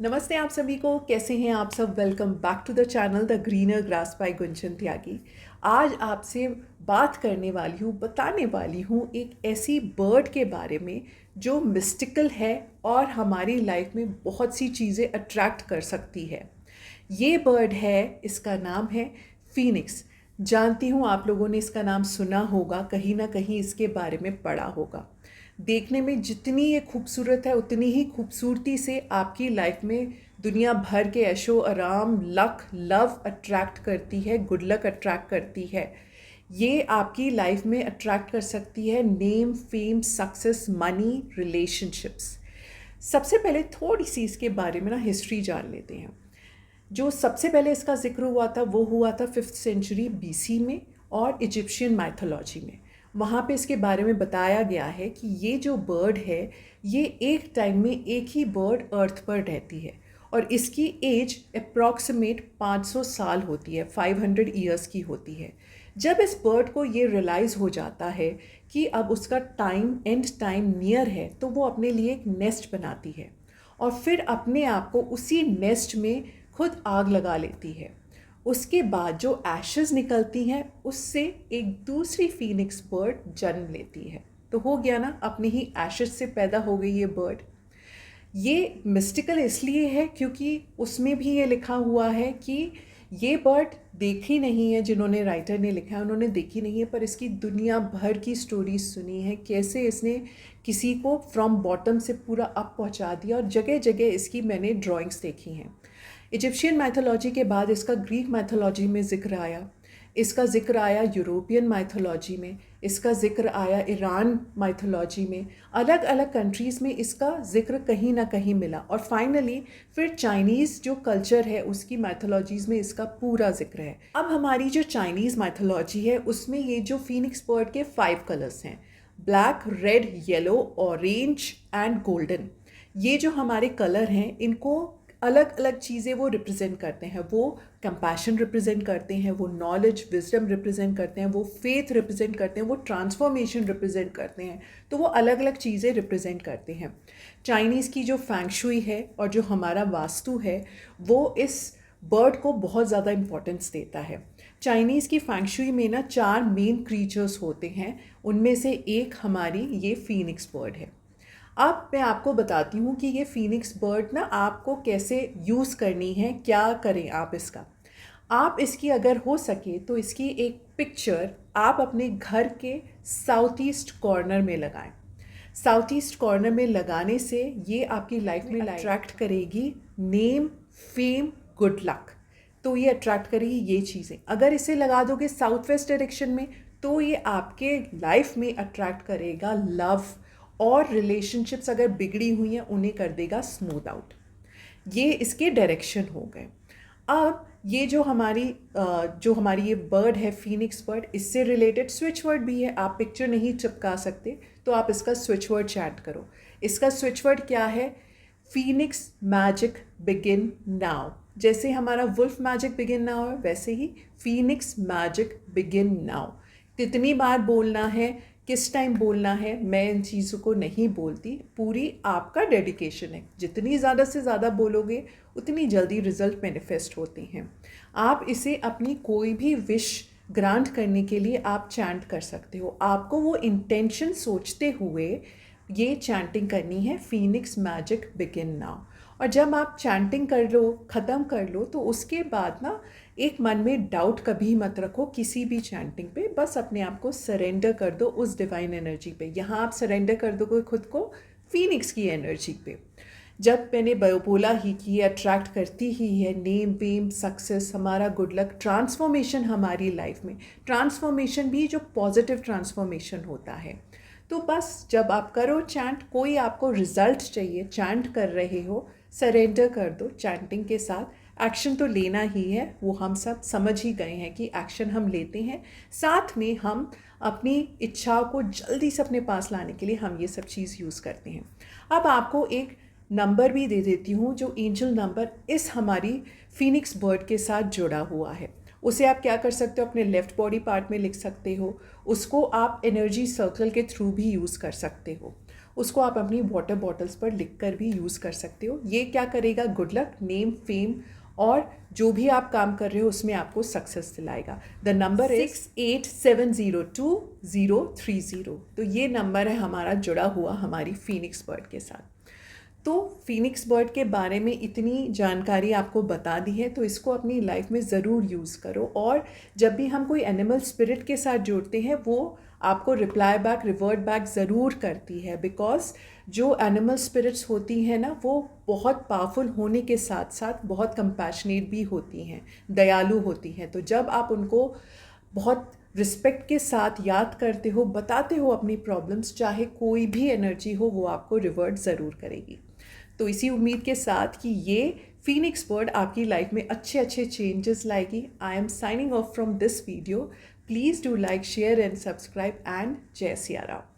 नमस्ते आप सभी को, कैसे हैं आप सब। Welcome back to the channel the greener grass by Gunjan Tyagi. आज आपसे बात करने वाली हूँ, बताने वाली हूँ एक ऐसी बर्ड के बारे में जो मिस्टिकल है और हमारी लाइफ में बहुत सी चीज़ें अट्रैक्ट कर सकती है। ये बर्ड है, इसका नाम है फीनिक्स। जानती हूँ आप लोगों ने इसका नाम सुना होगा, कहीं ना कहीं इसके बारे में पढ़ा होगा। देखने में जितनी ये खूबसूरत है उतनी ही खूबसूरती से आपकी लाइफ में दुनिया भर के ऐशो आराम, लक, लव अट्रैक्ट करती है, गुड लक अट्रैक्ट करती है। ये आपकी लाइफ में अट्रैक्ट कर सकती है name, fame, success, money, relationships. सबसे पहले थोड़ी सी इसके बारे में हिस्ट्री जान लेते हैं। जो सबसे पहले इसका जिक्र हुआ था वो हुआ था 5th सेंचुरी BC में और इजिप्शियन माइथोलॉजी में। वहाँ पे इसके बारे में बताया गया है कि ये जो बर्ड है ये एक टाइम में एक ही बर्ड अर्थ पर रहती है और इसकी एज अप्रॉक्सीमेट 500 साल होती है, 500 ईयर्स की होती है। जब इस बर्ड को ये रियलाइज़ हो जाता है कि अब उसका एंड टाइम नियर है तो वो अपने लिए एक नेस्ट बनाती है और फिर अपने आप को उसी नेस्ट में खुद आग लगा लेती है। उसके बाद जो एशेस निकलती हैं उससे एक दूसरी फीनिक्स बर्ड जन्म लेती है। तो हो गया ना, अपने ही एशेस से पैदा हो गई ये बर्ड। ये मिस्टिकल इसलिए है क्योंकि उसमें भी ये लिखा हुआ है कि ये बर्ड देखी नहीं है, जिन्होंने राइटर ने लिखा है उन्होंने देखी नहीं है, पर इसकी दुनिया भर की स्टोरीज सुनी है, कैसे इसने किसी को फ्रॉम बॉटम से पूरा अप पहुंचा दिया, और जगह जगह इसकी मैंने ड्राइंग्स देखी हैं। इजिप्शियन माइथोलॉजी के बाद इसका ग्रीक माइथोलॉजी में ज़िक्र आया, इसका ज़िक्र आया यूरोपियन माइथोलॉजी में, इसका ज़िक्र आया ईरान माइथोलॉजी में। अलग अलग कंट्रीज़ में इसका ज़िक्र कहीं ना कहीं मिला और फाइनली फिर चाइनीज़ जो कल्चर है उसकी माइथोलॉजीज़ में इसका पूरा ज़िक्र है। अब हमारी जो चाइनीज़ माइथोलॉजी है उसमें ये जो फीनिक्स बर्ड के 5 कलर्स हैं, black, red, yellow, orange and golden. ये जो हमारे कलर हैं इनको अलग अलग चीज़ें वो रिप्रेजेंट करते हैं। वो कंपैशन रिप्रेजेंट करते हैं, वो नॉलेज, विजडम रिप्रेजेंट करते हैं, वो फेथ रिप्रेजेंट करते हैं, वो ट्रांसफॉर्मेशन रिप्रेजेंट करते हैं। तो वो अलग अलग चीज़ें रिप्रेजेंट करते हैं। चाइनीज़ की जो फैंगशुई है और जो हमारा वास्तु है वो इस बर्ड को बहुत ज़्यादा इम्पोर्टेंस देता है। चाइनीज़ की फैंगशुई में ना 4 मेन क्रीचर्स होते हैं, उनमें से एक हमारी ये फीनिक्स बर्ड है। अब मैं आपको बताती हूँ कि ये फीनिक्स बर्ड ना आपको कैसे यूज़ करनी है, क्या करें आप इसका। आप इसकी अगर हो सके तो इसकी एक पिक्चर आप अपने घर के साउथ ईस्ट कॉर्नर में लगाएं। साउथ ईस्ट कॉर्नर में लगाने से ये आपकी लाइफ में अट्रैक्ट करेगी नेम, फेम, गुड लक। तो ये अट्रैक्ट करेगी ये चीज़ें। अगर इसे लगा दोगे साउथ वेस्ट डायरेक्शन में तो ये आपके लाइफ में अट्रैक्ट करेगा लव, और रिलेशनशिप्स अगर बिगड़ी हुई हैं उन्हें कर देगा स्मूथ आउट। ये इसके डायरेक्शन हो गए। अब ये जो हमारी ये बर्ड है फीनिक्स बर्ड, इससे रिलेटेड स्विच वर्ड भी है। आप पिक्चर नहीं चिपका सकते तो आप इसका स्विच वर्ड चैट करो। इसका स्विच वर्ड क्या है? Phoenix magic begin now. जैसे हमारा वुल्फ मैजिक बिगिन नाउ है वैसे ही फीनिक्स मैजिक बिगिन नाउ। कितनी बार बोलना है, किस टाइम बोलना है, मैं इन चीज़ों को नहीं बोलती, पूरी आपका डेडिकेशन है। जितनी ज़्यादा से ज़्यादा बोलोगे उतनी जल्दी रिजल्ट मैनिफेस्ट होती हैं। आप इसे अपनी कोई भी विश ग्रांट करने के लिए आप चैंट कर सकते हो। आपको वो इंटेंशन सोचते हुए ये चैंटिंग करनी है, फीनिक्स मैजिक बिगिन नाउ। और जब आप चैंटिंग कर लो, ख़त्म कर लो, तो उसके बाद ना एक मन में डाउट कभी मत रखो किसी भी चैंटिंग पे। बस अपने आप को सरेंडर कर दो उस डिवाइन एनर्जी पे। यहाँ आप सरेंडर कर दोगे खुद को फीनिक्स की एनर्जी पे। जब मैंने बोला ही कि ये अट्रैक्ट करती ही है नेम, फेम, सक्सेस, हमारा गुड लक, ट्रांसफॉर्मेशन हमारी लाइफ में, ट्रांसफॉर्मेशन भी जो पॉजिटिव ट्रांसफॉर्मेशन होता है। तो बस जब आप करो चैंट, कोई आपको रिजल्ट चाहिए, चैंट कर रहे हो, सरेंडर कर दो चैंटिंग के साथ। एक्शन तो लेना ही है, वो हम सब समझ ही गए हैं कि एक्शन हम लेते हैं। साथ में हम अपनी इच्छाओं को जल्दी से अपने पास लाने के लिए हम ये सब चीज़ यूज़ करते हैं। अब आपको एक नंबर भी दे देती हूँ जो एंजल नंबर इस हमारी फीनिक्स बर्ड के साथ जुड़ा हुआ है। उसे आप क्या कर सकते हो, अपने लेफ़्ट बॉडी पार्ट में लिख सकते हो। उसको आप एनर्जी सर्कल के थ्रू भी यूज़ कर सकते हो। उसको आप अपनी वाटर बॉटल्स पर लिख कर भी यूज़ कर सकते हो। ये क्या करेगा, गुड लक, नेम, फेम और जो भी आप काम कर रहे हो उसमें आपको सक्सेस दिलाएगा। The number is 68702030। तो ये नंबर है हमारा जुड़ा हुआ हमारी फीनिक्स बर्ड के साथ। तो फीनिक्स बर्ड के बारे में इतनी जानकारी आपको बता दी है, तो इसको अपनी लाइफ में ज़रूर यूज़ करो। और जब भी हम कोई एनिमल स्पिरिट के साथ जुड़ते हैं वो आपको रिप्लाई बैक, रिवर्ट बैक ज़रूर करती है, बिकॉज जो एनिमल स्पिरिट्स होती हैं ना वो बहुत पावरफुल होने के साथ साथ बहुत कंपैशनेट भी होती हैं, दयालु होती हैं। तो जब आप उनको बहुत रिस्पेक्ट के साथ याद करते हो, बताते हो अपनी प्रॉब्लम्स, चाहे कोई भी एनर्जी हो, वो आपको रिवर्ट ज़रूर करेगी। तो इसी उम्मीद के साथ कि ये फीनिक्स बर्ड आपकी लाइफ में अच्छे अच्छे चेंजेस लाएगी, I am signing off from this video. Please do like, share and subscribe and जय सिया राम।